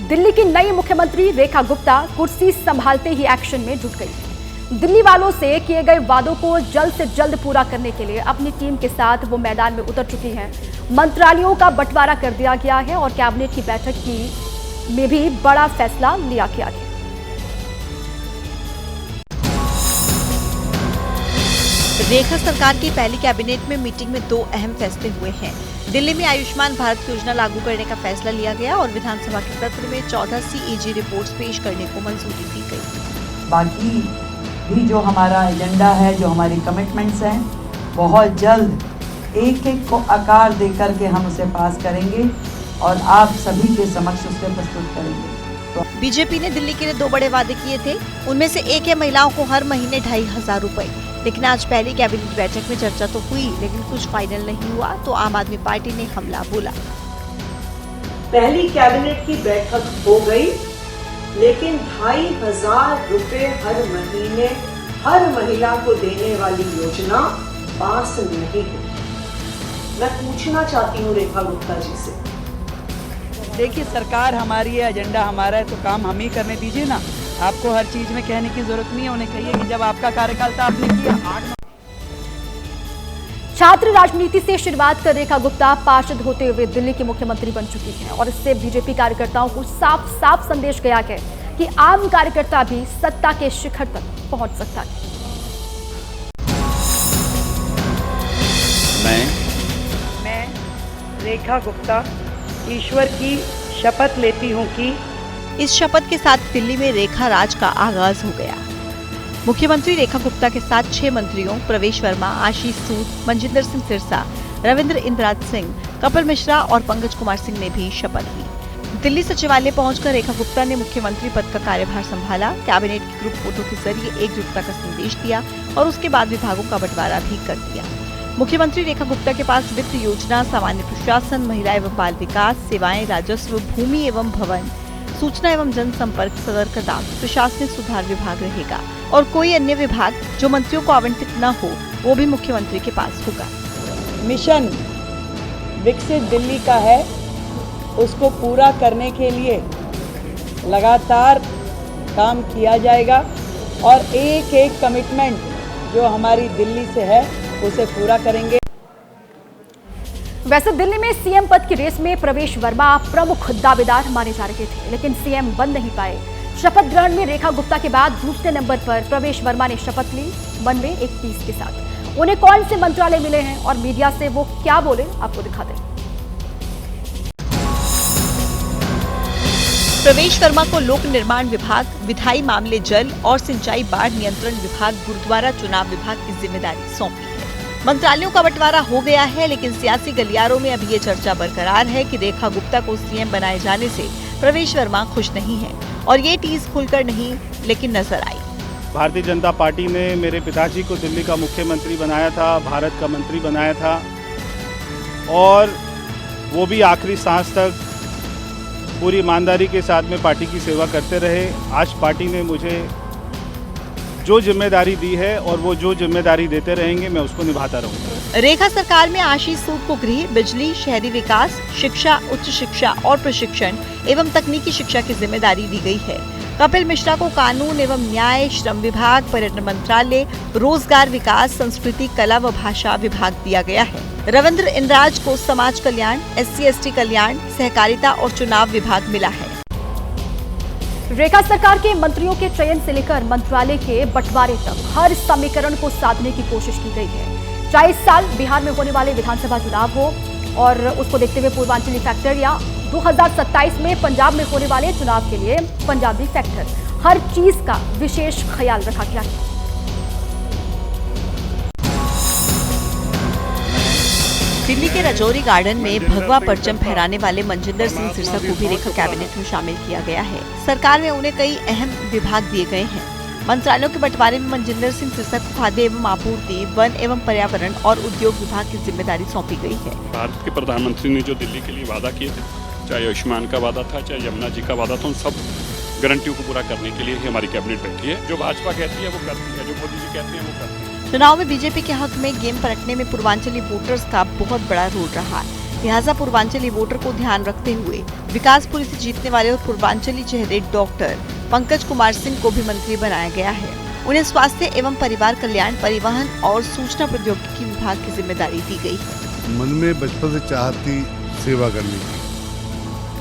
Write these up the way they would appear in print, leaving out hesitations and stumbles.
दिल्ली की नई मुख्यमंत्री रेखा गुप्ता कुर्सी संभालते ही एक्शन में जुट गई। दिल्ली वालों से किए गए वादों को जल्द से जल्द पूरा करने के लिए अपनी टीम के साथ वो मैदान में उतर चुकी हैं। मंत्रालयों का बंटवारा कर दिया गया है और कैबिनेट की बैठक में भी बड़ा फैसला लिया गया है। रेखा सरकार की पहली कैबिनेट में मीटिंग में 2 अहम फैसले हुए हैं। दिल्ली में आयुष्मान भारत योजना लागू करने का फैसला लिया गया और विधानसभा के सत्र में 14 CAG रिपोर्ट्स पेश करने को मंजूरी दी गई। बाकी भी जो हमारा एजेंडा है, जो हमारी कमिटमेंट्स हैं, बहुत जल्द एक एक को आकार दे करके हम उसे पास करेंगे और आप सभी के समक्ष उसे प्रस्तुत करेंगे। बीजेपी ने दिल्ली के लिए 2 बड़े वादे किए थे। उनमें से एक है महिलाओं को हर महीने 2500 रुपए। लेकिन आज पहली कैबिनेट बैठक में चर्चा तो हुई, लेकिन कुछ फाइनल नहीं हुआ तो आम आदमी पार्टी ने हमला बोला। पहली कैबिनेट की बैठक हो गई, लेकिन 2500 रुपए हर महीने हर महिला को देने वाली योजना पास नहीं हुई। मैं पूछना चाहती हूँ रेखा गुप्ता जी से। देखिए, सरकार हमारी है, एजेंडा हमारा है, तो काम हम ही करने दीजिए ना। आपको हर चीज में कहने की जरूरत नहीं है। उन्हें कहिए कि जब आपका कार्यकाल था आपने किया। छात्र राजनीति से शुरुआत कर रेखा गुप्ता पार्षद होते हुए दिल्ली की मुख्यमंत्री बन चुकी हैं और इससे बीजेपी कार्यकर्ताओं को साफ साफ संदेश गया है कि आम कार्यकर्ता भी सत्ता के शिखर तक पहुंच सकता है। मैं रेखा गुप्ता ईश्वर की शपथ लेती हूँ कि इस शपथ के साथ दिल्ली में रेखा राज का आगाज हो गया। मुख्यमंत्री रेखा गुप्ता के साथ 6 मंत्रियों प्रवेश वर्मा, आशीष सूद, मनजिंदर सिंह सिरसा, रविंद्र इंद्राज सिंह, कपिल मिश्रा और पंकज कुमार सिंह ने भी शपथ ली। दिल्ली सचिवालय पहुंचकर रेखा गुप्ता ने मुख्यमंत्री पद का कार्यभार संभाला। कैबिनेट की ग्रुप फोटो के जरिए एकजुटता का संदेश दिया और उसके बाद विभागों का बंटवारा भी कर दिया। मुख्यमंत्री रेखा गुप्ता के पास वित्त योजना, सामान्य प्रशासन, महिला एवं बाल विकास, सेवाएं, राजस्व, भूमि एवं भवन, सूचना एवं जनसंपर्क, सतर्कता, प्रशासनिक सुधार विभाग रहेगा और कोई अन्य विभाग जो मंत्रियों को आवंटित न हो वो भी मुख्यमंत्री के पास होगा। मिशन विकसित दिल्ली का है, उसको पूरा करने के लिए लगातार काम किया जाएगा और एक एक कमिटमेंट जो हमारी दिल्ली से है उसे पूरा करेंगे। वैसे दिल्ली में सीएम पद की रेस में प्रवेश वर्मा प्रमुख दावेदार माने जा रहे थे, लेकिन सीएम बन नहीं पाए। शपथ ग्रहण में रेखा गुप्ता के बाद दूसरे नंबर पर प्रवेश वर्मा ने शपथ ली 91-21 के साथ। उन्हें कौन से मंत्रालय मिले हैं और मीडिया से वो क्या बोले, आपको दिखा दें। प्रवेश वर्मा को लोक निर्माण विभाग, विधायी मामले, जल और सिंचाई बाढ़ नियंत्रण विभाग, गुरुद्वारा चुनाव विभाग की जिम्मेदारी सौंपी है। मंत्रालयों का बंटवारा हो गया है, लेकिन सियासी गलियारों में अभी ये चर्चा बरकरार है कि रेखा गुप्ता को सीएम बनाए जाने से प्रवेश वर्मा खुश नहीं है और ये टीज खुलकर नहीं लेकिन नजर आई। भारतीय जनता पार्टी ने मेरे पिताजी को दिल्ली का मुख्यमंत्री बनाया था, भारत का मंत्री बनाया था और वो भी आखिरी सांस तक पूरी ईमानदारी के साथ में पार्टी की सेवा करते रहे। आज पार्टी ने मुझे जो जिम्मेदारी दी है और वो जो जिम्मेदारी देते रहेंगे, मैं उसको निभाता रहूंगा। रेखा सरकार में आशीष सूद को गृह, बिजली, शहरी विकास, शिक्षा, उच्च शिक्षा और प्रशिक्षण एवं तकनीकी शिक्षा की जिम्मेदारी दी गई है। कपिल मिश्रा को कानून एवं न्याय, श्रम विभाग, पर्यटन मंत्रालय, रोजगार विकास, संस्कृति, कला व भाषा विभाग दिया गया है। रविंद्र इंद्राज को समाज कल्याण, SC/ST कल्याण, सहकारिता और चुनाव विभाग मिला है। रेखा सरकार के मंत्रियों के चयन से लेकर मंत्रालय के बंटवारे तक हर समीकरण को साधने की कोशिश की गई है। चाहे इस साल बिहार में होने वाले विधानसभा चुनाव हो और उसको देखते हुए पूर्वांचली फैक्टर, या 2027 में पंजाब में होने वाले चुनाव के लिए पंजाबी फैक्टर, हर चीज का विशेष ख्याल रखा गया है। दिल्ली के राजौरी गार्डन में भगवा परचम फहराने वाले मनजिंदर सिंह सिरसा को भी रेखा कैबिनेट में शामिल किया गया है। सरकार में उन्हें कई अहम विभाग दिए गए हैं। मंत्रालयों के बंटवारे में मनजिंदर सिंह सिरसा को खाद्य एवं आपूर्ति, वन एवं पर्यावरण और उद्योग विभाग की जिम्मेदारी सौंपी गई है। भारत के प्रधानमंत्री ने जो दिल्ली के लिए वादा किए थे, चाहे आयुष्मान का वादा था, चाहे यमुना जी का वादा था, उन सब गारंटियों को पूरा करने के लिए ही हमारी कैबिनेट बैठी है। जो भाजपा कहती है वो करती है, जो मोदी जी कहते हैं वो करते हैं। चुनाव में बीजेपी के हक में गेम पलटने में पूर्वांचली वोटर्स का बहुत बड़ा रोल रहा। लिहाजा पूर्वांचली वोटर को ध्यान रखते हुए विकासपुरी से जीतने वाले और पूर्वांचली चेहरे डॉक्टर पंकज कुमार सिंह को भी मंत्री बनाया गया है। उन्हें स्वास्थ्य एवं परिवार कल्याण, परिवहन और सूचना प्रौद्योगिकी विभाग की जिम्मेदारी दी गई है। मन में बचपन से चाहत थी सेवा करने की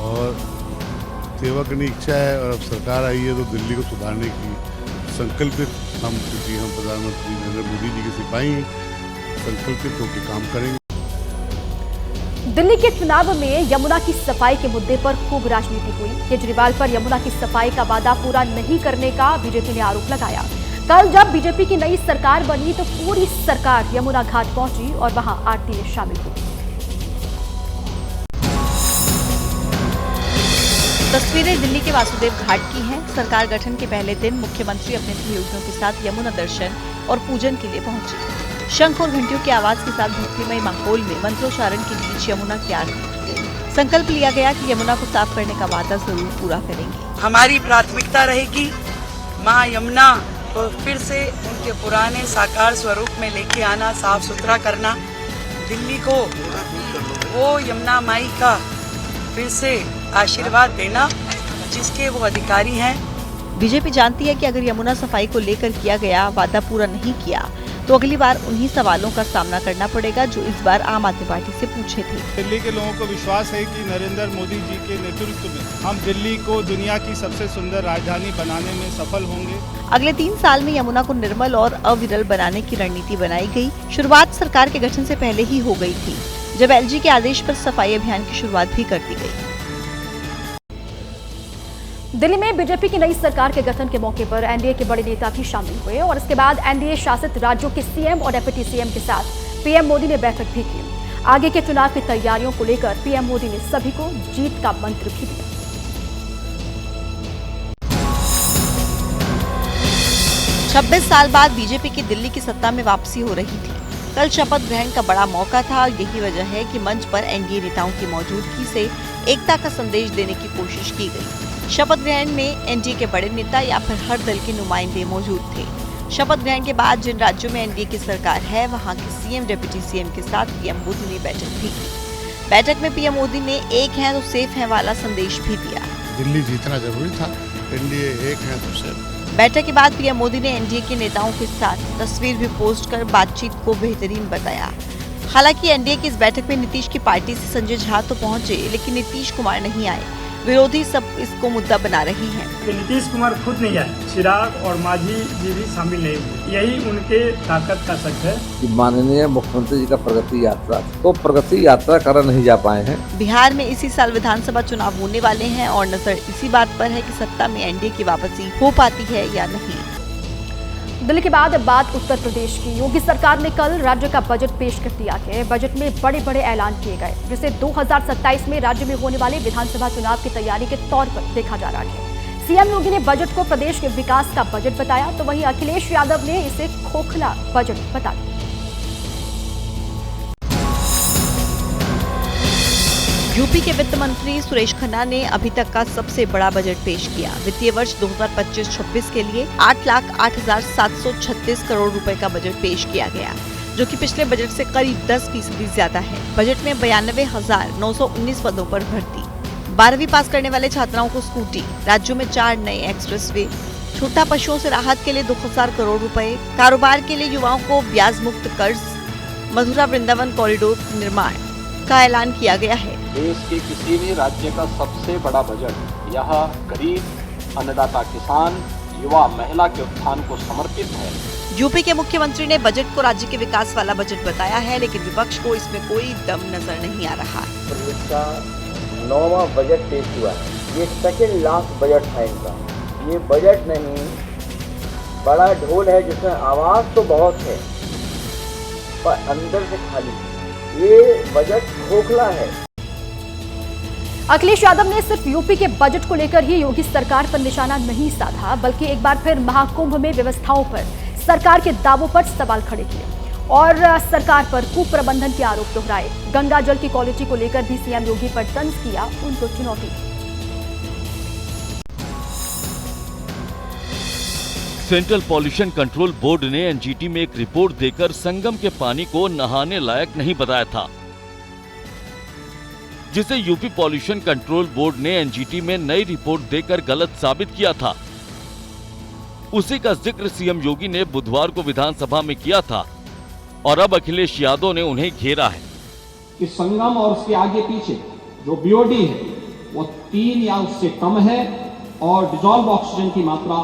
और सेवा करने की इच्छा है, और अब सरकार आई है तो दिल्ली को सुधारने की संकल्पित हम, क्योंकि हम प्रधानमंत्री नरेंद्र मोदी जी के सिपाही हैं, संकल्पित होकर काम करेंगे। दिल्ली के चुनाव में यमुना की सफाई के मुद्दे पर खूब राजनीति हुई। केजरीवाल पर यमुना की सफाई का वादा पूरा नहीं करने का बीजेपी ने आरोप लगाया। कल जब बीजेपी की नई सरकार बनी तो पूरी सरकार यमुना घाट पहुंची और वहां आरती में शामिल हुई। तस्वीरें दिल्ली के वासुदेव घाट की हैं। सरकार गठन के पहले दिन मुख्यमंत्री अपने सहयोगियों के साथ यमुना दर्शन और पूजन के लिए पहुंचे। शंख और घंटियों की आवाज के साथ भक्तिमय माहौल में मंत्रोच्चारण के बीच यमुना की आरती की गई। संकल्प लिया गया कि यमुना को साफ करने का वादा जरूर पूरा करेंगे। हमारी प्राथमिकता रहेगी माँ यमुना को फिर से उनके पुराने साकार स्वरूप में लेके आना, साफ सुथरा करना, दिल्ली को वो यमुना माई का फिर से आशीर्वाद देना जिसके वो अधिकारी हैं। बीजेपी जानती है कि अगर यमुना सफाई को लेकर किया गया वादा पूरा नहीं किया तो अगली बार उन्हीं सवालों का सामना करना पड़ेगा जो इस बार आम आदमी पार्टी से पूछे थे। दिल्ली के लोगों को विश्वास है कि नरेंद्र मोदी जी के नेतृत्व में हम दिल्ली को दुनिया की सबसे सुंदर राजधानी बनाने में सफल होंगे। अगले 3 साल में यमुना को निर्मल और अविरल बनाने की रणनीति बनाई गई। शुरुआत सरकार के गठन से पहले ही हो गई थी, जब एलजी के आदेश पर सफाई अभियान की शुरुआत भी कर दी गई। दिल्ली में बीजेपी की नई सरकार के गठन के मौके पर एनडीए के बड़े नेता भी शामिल हुए और इसके बाद एनडीए शासित राज्यों के सीएम और डिप्टी सीएम के साथ पीएम मोदी ने बैठक भी की। आगे के चुनाव की तैयारियों को लेकर पीएम मोदी ने सभी को जीत का मंत्र भी दिया। 26 साल बाद बीजेपी की दिल्ली की सत्ता में वापसी हो रही थी। कल शपथ ग्रहण का बड़ा मौका था। यही वजह है कि मंच पर एनडीए नेताओं की मौजूदगी से एकता का संदेश देने की कोशिश की गई। शपथ ग्रहण में एनडीए के बड़े नेता या फिर हर दल के नुमाइंदे मौजूद थे। शपथ ग्रहण के बाद जिन राज्यों में एनडीए की सरकार है वहां के सीएम, डिप्टी सीएम के साथ पीएम मोदी ने बैठक भी की। बैठक में पीएम मोदी ने एक है तो सेफ है वाला संदेश भी दिया। दिल्ली जीतना जरूरी था, एनडीए एक है तो सेफ। बैठक के बाद पीएम मोदी ने एनडीए के नेताओं के साथ तस्वीर भी पोस्ट कर बातचीत को बेहतरीन बताया। हालांकि एनडीए की इस बैठक में नीतीश की पार्टी से संजय झा तो पहुंचे, लेकिन नीतीश कुमार नहीं आए। विरोधी सब इसको मुद्दा बना रहे हैं। नीतीश कुमार खुद नहीं आए, चिराग और मांझी जी भी शामिल नहीं हुए। यही उनके ताकत का सच है। माननीय मुख्यमंत्री जी का प्रगति यात्रा, तो प्रगति यात्रा कर नहीं जा पाए हैं। बिहार में इसी साल विधानसभा चुनाव होने वाले हैं और नजर इसी बात पर है कि सत्ता में एनडीए की वापसी हो पाती है या नहीं। दिल्ली के बाद बात उत्तर प्रदेश की। योगी सरकार ने कल राज्य का बजट पेश कर दिया है। बजट में बड़े बड़े ऐलान किए गए, जिसे 2027 में राज्य में होने वाले विधानसभा चुनाव की तैयारी के तौर पर देखा जा रहा है। सीएम योगी ने बजट को प्रदेश के विकास का बजट बताया, तो वहीं अखिलेश यादव ने इसे खोखला बजट बता दिया। यूपी के वित्त मंत्री सुरेश खन्ना ने अभी तक का सबसे बड़ा बजट पेश किया। वित्तीय वर्ष 2025-26 के लिए 8,08,736 करोड़ रुपए का बजट पेश किया गया, जो कि पिछले बजट से करीब 10% ज्यादा है। बजट में 92,919 पदों पर भर्ती, 12वीं पास करने वाले छात्राओं को स्कूटी, राज्यों में 4 नए एक्सप्रेसवे, छोटा पशुओं से राहत के लिए 2000 करोड़ रुपए, कारोबार के लिए युवाओं को ब्याज मुक्त कर्ज, मथुरा वृंदावन कॉरिडोर निर्माण का ऐलान किया गया है। देश के किसी भी राज्य का सबसे बड़ा बजट यह गरीब, अन्नदाता किसान, युवा, महिला के उत्थान को समर्पित है। यूपी के मुख्यमंत्री ने बजट को राज्य के विकास वाला बजट बताया है, लेकिन विपक्ष को इसमें कोई दम नजर नहीं आ रहा। इसका 9वां बजट पेश हुआ है। ये सेकेंड लास्ट बजट है इनका। ये बजट नहीं, बड़ा ढोल है जिसमें आवाज तो बहुत है पर अंदर से खाली है। ये बजट खोखला है। अखिलेश यादव ने सिर्फ यूपी के बजट को लेकर ही योगी सरकार पर निशाना नहीं साधा, बल्कि एक बार फिर महाकुंभ में व्यवस्थाओं पर सरकार के दावों पर सवाल खड़े किए और सरकार पर कुप्रबंधन के आरोप दोहराए। गंगा जल की क्वालिटी को लेकर भी सीएम योगी पर तंज किया, उनको चुनौती दी। सेंट्रल पॉल्यूशन कंट्रोल बोर्ड ने एनजीटी में एक रिपोर्ट देकर संगम के पानी को नहाने लायक नहीं बताया था। जिसे यूपी पॉल्यूशन कंट्रोल बोर्ड ने एनजीटी में नई रिपोर्ट देकर गलत साबित किया था। उसी का जिक्र सीएम योगी ने बुधवार को विधानसभा में किया था और अब अखिलेश यादव ने उन्हें घेरा है कि संगम और उसके आगे पीछे जो बीओडी है वो 3 या उससे कम है और डिजॉल्व ऑक्सीजन की मात्रा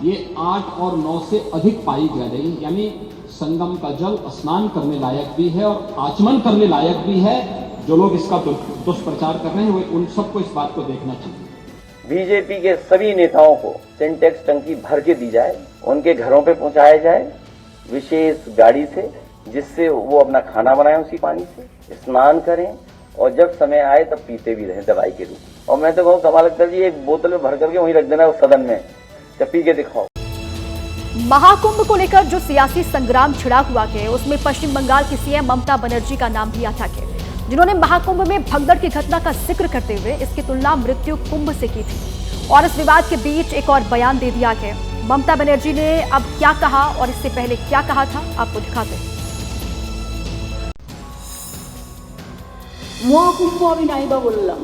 ये 8 और 9 से अधिक पाई जा रही, यानी संगम का जल स्नान करने लायक भी है और आचमन करने लायक भी है। जो लोग इसका दुष्प्रचार कर रहे हैं वो उन सबको इस बात को देखना चाहिए। बीजेपी के सभी नेताओं को सिंटेक्स टंकी भर के दी जाए, उनके घरों पे पहुंचाया जाए विशेष गाड़ी से, जिससे वो अपना खाना बनाएं उसी पानी से, स्नान करें और जब समय आए तब पीते भी रहें दवाई के रूप। और मैं तो कहूँ कमाल लगता है, एक बोतल में भर करके वहीं रख देना उस सदन में, जब पी के दिखाओ। महाकुंभ को लेकर जो सियासी संग्राम छिड़ा हुआ है उसमें पश्चिम बंगाल की सीएम ममता बनर्जी का नाम भी आता है, जिन्होंने महाकुंभ में भगदड़ की घटना का जिक्र करते हुए इसकी तुलना मृत्यु कुंभ से की थी। और इस विवाद के बीच एक और बयान दे दिया है। ममता बनर्जी ने अब क्या कहा और इससे पहले क्या कहा था, आपको दिखाते हैं। মহাকুম্ভ আমি নাইবা বললাম,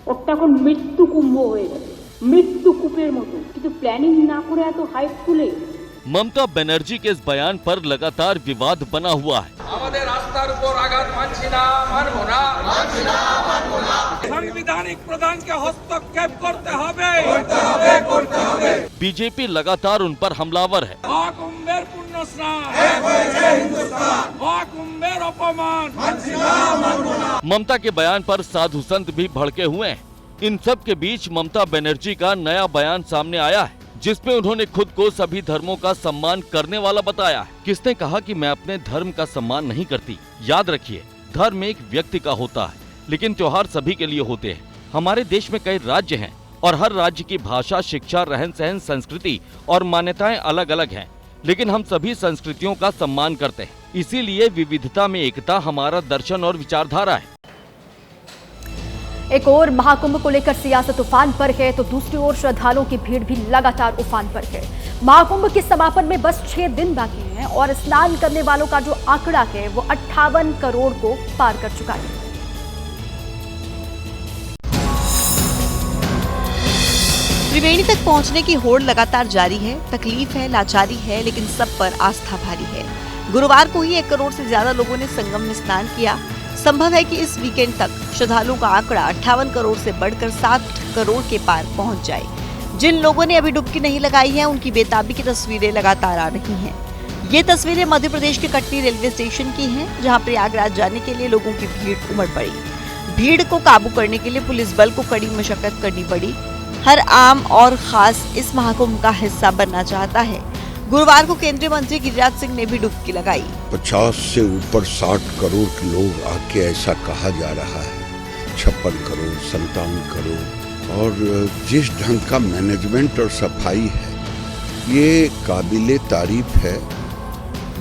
ওটা এখন মৃত্যু কুম্ভ হয়ে গেছে, মৃত্যু কূপের মতো, কিন্তু প্ল্যানিং না করে এত হাইপ তুলে। ममता बनर्जी के इस बयान पर लगातार विवाद बना हुआ है। संवैधानिक प्रधान के हस्तक्षेप करते হবে। बीजेपी लगातार उन पर हमलावर है। महाकुंभের পুণ্য স্নান, महाकुंभের অপমান। ममता के बयान पर साधु संत भी भड़के हुए हैं। इन सब के बीच ममता बनर्जी का नया बयान सामने आया है, जिसमें उन्होंने खुद को सभी धर्मों का सम्मान करने वाला बताया है। किसने कहा कि मैं अपने धर्म का सम्मान नहीं करती? याद रखिए, धर्म एक व्यक्ति का होता है, लेकिन त्योहार सभी के लिए होते हैं। हमारे देश में कई राज्य हैं और हर राज्य की भाषा, शिक्षा, रहन सहन, संस्कृति और मान्यताएं अलग अलग हैं, लेकिन हम सभी संस्कृतियों का सम्मान करते हैं। इसीलिए विविधता में एकता हमारा दर्शन और विचारधारा है। एक और महाकुंभ को लेकर सियासत उफान पर है तो दूसरी ओर श्रद्धालुओं की भीड़ भी लगातार उफान पर है। महाकुंभ के समापन में बस 6 दिन बाकी हैं और स्नान करने वालों का जो आंकड़ा है वो 58 करोड़ को पार कर चुका है। त्रिवेणी तक पहुंचने की होड़ लगातार जारी है। तकलीफ है, लाचारी है, लेकिन सब पर आस्था भारी है। गुरुवार को ही 1 करोड़ से ज्यादा लोगों ने संगम में स्नान किया। संभव है कि इस वीकेंड तक श्रद्धालुओं का आंकड़ा 58 करोड़ से बढ़कर 60 करोड़ के पार पहुंच जाए। जिन लोगों ने अभी डुबकी नहीं लगाई है उनकी बेताबी की तस्वीरें लगातार आ रही हैं। ये तस्वीरें मध्य प्रदेश के कटनी रेलवे स्टेशन की हैं, जहां प्रयागराज जाने के लिए लोगों की भीड़ उमड़ पड़ी। भीड़ को काबू करने के लिए पुलिस बल को कड़ी मशक्कत करनी पड़ी। हर आम और खास इस महाकुंभ का हिस्सा बनना चाहता है। गुरुवार को केंद्रीय मंत्री गिरिराज सिंह ने भी डुबकी लगाई। 50 से ऊपर 60 करोड़ के लोग आके ऐसा कहा जा रहा है। 56 करोड़, 57 करोड़, और जिस ढंग का मैनेजमेंट और सफाई है ये काबिले तारीफ है।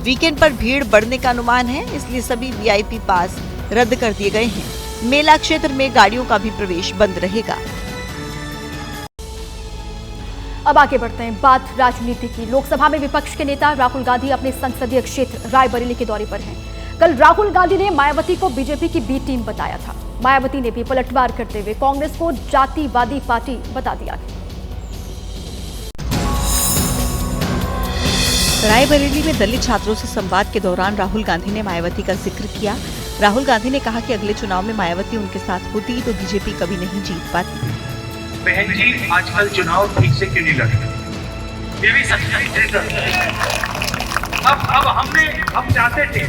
वीकेंड पर भीड़ बढ़ने का अनुमान है, इसलिए सभी वीआईपी पास रद्द कर दिए गए हैं। मेला क्षेत्र में गाड़ियों का भी प्रवेश बंद रहेगा। अब आगे बढ़ते हैं, बात राजनीति की। लोकसभा में विपक्ष के नेता राहुल गांधी अपने संसदीय क्षेत्र रायबरेली के दौरे पर हैं। कल राहुल गांधी ने मायावती को बीजेपी की बी टीम बताया था। मायावती ने भी पलटवार करते हुए कांग्रेस को जातिवादी पार्टी बता दिया। रायबरेली में दलित छात्रों से संवाद के दौरान राहुल गांधी ने मायावती का जिक्र किया। राहुल गांधी ने कहा कि अगले चुनाव में मायावती उनके साथ होती तो बीजेपी कभी नहीं जीत पाती। बहन जी, आजकल चुनाव ठीक से क्यों नहीं लड़ रहे? ये भी सच्चाई है। अब हम चाहते थे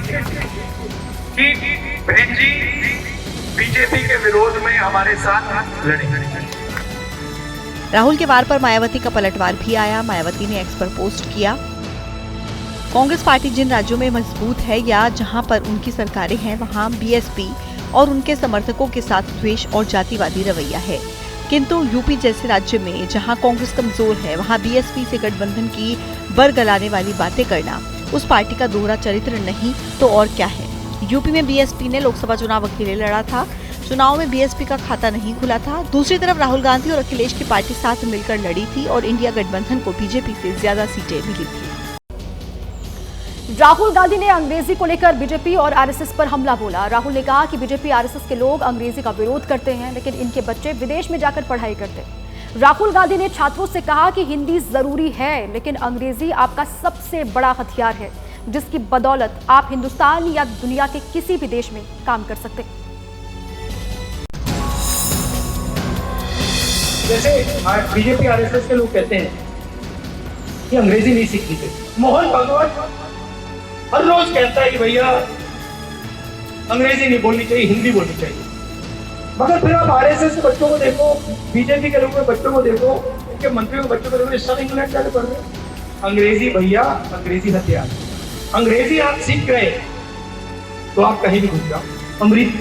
कि बहन जी बीजेपी के विरोध में हमारे साथ लड़ेंगे। राहुल के वार पर मायावती का पलटवार भी आया। मायावती ने एक्स पर पोस्ट किया, कांग्रेस पार्टी जिन राज्यों में मजबूत है या जहां पर उनकी सरकारें हैं वहां बीएसपी और उनके समर्थकों के साथ द्वेष और जातिवादी रवैया है, किंतु यूपी जैसे राज्य में जहां कांग्रेस कमजोर है वहां बीएसपी से गठबंधन की बरगलाने वाली बातें करना उस पार्टी का दोहरा चरित्र नहीं तो और क्या है। यूपी में बीएसपी ने लोकसभा चुनाव अकेले लड़ा था। चुनाव में बीएसपी का खाता नहीं खुला था। दूसरी तरफ राहुल गांधी और अखिलेश की पार्टी साथ मिलकर लड़ी थी और इंडिया गठबंधन को बीजेपी से ज्यादा सीटें मिली थी। राहुल गांधी ने अंग्रेजी को लेकर बीजेपी और आरएसएस पर हमला बोला। राहुल ने कहा कि बीजेपी आरएसएस के लोग अंग्रेजी का विरोध करते हैं, लेकिन इनके बच्चे विदेश में जाकर पढ़ाई करते हैं। राहुल गांधी ने छात्रों से कहा कि हिंदी जरूरी है, लेकिन अंग्रेजी आपका सबसे बड़ा हथियार है, जिसकी बदौलत आप हिंदुस्तान या दुनिया के किसी भी देश में काम कर सकते हैं। जैसे बीजेपी आरएसएस के लोग कहते हैं कि अंग्रेजी नहीं सीखनी चाहिए। मोहन भागवत हर रोज कहता है कि भैया अंग्रेजी नहीं बोलनी चाहिए, हिंदी बोलनी चाहिए। मगर फिर आप आरएसएस के बच्चों को देखो, बीजेपी के लोगों के बच्चों को देखो, उनके मंत्रियों के बच्चों को देखो, सब इंग्लैंड जाके पढ़ रहे हैं। अंग्रेजी भैया, अंग्रेजी हथियार। अंग्रेजी आप सीख गए तो आप कहीं भी घुस जाओ।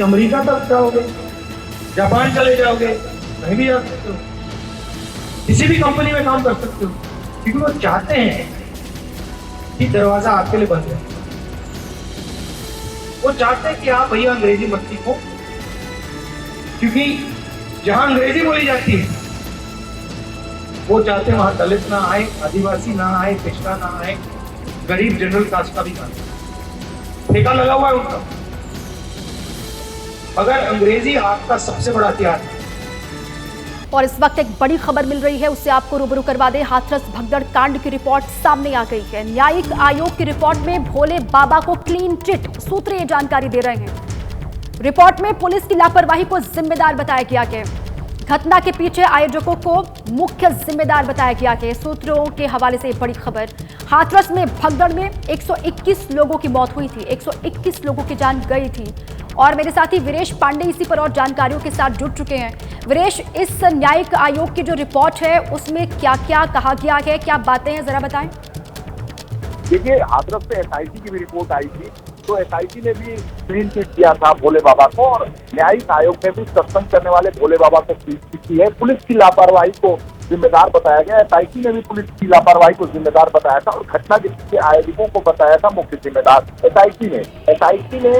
अमेरिका तक जाओगे, जापान चले जाओगे, कहीं भी जा सकते हो, किसी भी कंपनी में काम कर सकते हो, क्योंकि वो चाहते हैं कि दरवाजा आपके लिए बंद है। वो चाहते हैं कि आप भैया अंग्रेजी मत सीखो, क्योंकि जहां अंग्रेजी बोली जाती है वो चाहते हैं वहां दलित ना आए, आदिवासी ना आए, पिछड़ा ना आए, गरीब जनरल कास्ट का भी ना आए। ठेका लगा हुआ है उनका। अगर अंग्रेजी आपका सबसे बड़ा हथियार है। और इस वक्त एक बड़ी खबर मिल रही है, उससे आपको रूबरू करवा दें। हाथरस भगदड़ कांड की रिपोर्ट सामने आ गई है। न्यायिक आयोग की रिपोर्ट में भोले बाबा को क्लीन चिट, सूत्र ये जानकारी दे रहे हैं। रिपोर्ट में पुलिस की लापरवाही को जिम्मेदार बताया गया है। घटना के पीछे आयोजकों को मुख्य जिम्मेदार बताया गया है। सूत्रों के हवाले से बड़ी खबर। हाथरस में भगदड़ में 121 लोगों की मौत हुई थी, 121 लोगों की जान गई थी। और मेरे साथी वीरेश पांडे इसी पर और जानकारियों के साथ जुड़ चुके हैं। वीरेश, इस न्यायिक आयोग की जो रिपोर्ट है उसमें क्या क्या कहा गया है, क्या बातें हैं, जरा बताएं। देखिए, हाथरस से एसआईटी की भी रिपोर्ट आई थी, तो एसआईटी ने भी क्लीन चिट किया था भोले बाबा को, और न्यायिक आयोग ने भी सत्संग करने वाले भोले बाबा को क्लीन चिट की है। पुलिस की लापरवाही को जिम्मेदार बताया गया। एसआईटी ने भी पुलिस की लापरवाही को जिम्मेदार बताया था, और घटना के पीछे आयोजकों को बताया था मुख्य जिम्मेदार एसआईटी ने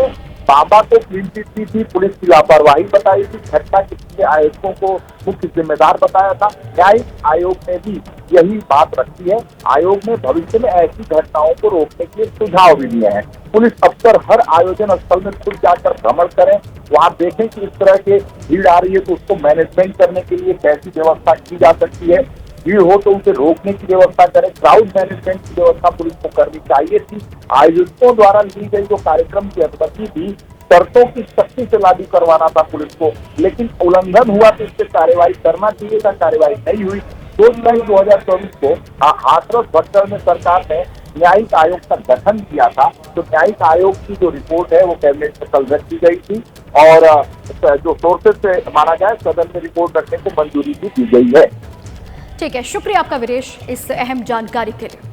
बाबा को क्लीन चिट की थी, पुलिस की लापरवाही बताई थी, घटना के पीछे आयोजकों को मुख्य जिम्मेदार बताया था। न्यायिक आयोग ने भी यही बात रखी है। आयोग ने भविष्य में ऐसी घटनाओं को रोकने के लिए सुझाव भी दिए हैं। पुलिस अफसर हर आयोजन स्थल में खुद जाकर भ्रमण करें, वहां देखें कि इस तरह के भीड़ आ रही है तो उसको मैनेजमेंट करने के लिए कैसी व्यवस्था की जा सकती है, भीड़ हो तो उसे रोकने की व्यवस्था करें, क्राउड मैनेजमेंट की व्यवस्था पुलिस को करनी चाहिए थी। आयोजकों द्वारा ली गई जो कार्यक्रम की अनुमति थी, शर्तों की सख्ती से लागू करवाना था पुलिस को, लेकिन उल्लंघन हुआ तो इस पर कार्रवाई करना चाहिए था, कार्रवाई नहीं हुई। 2 जुलाई 2024 को हाथरस भगदड़ में सरकार ने न्यायिक आयोग का गठन किया था, तो न्यायिक आयोग की जो रिपोर्ट है वो कैबिनेट में कल रख दी गई थी, और जो सोर्सेज से माना जाए सदन में रिपोर्ट रखने को मंजूरी भी दी गई है। ठीक है, शुक्रिया आपका वीरेश इस अहम जानकारी के लिए।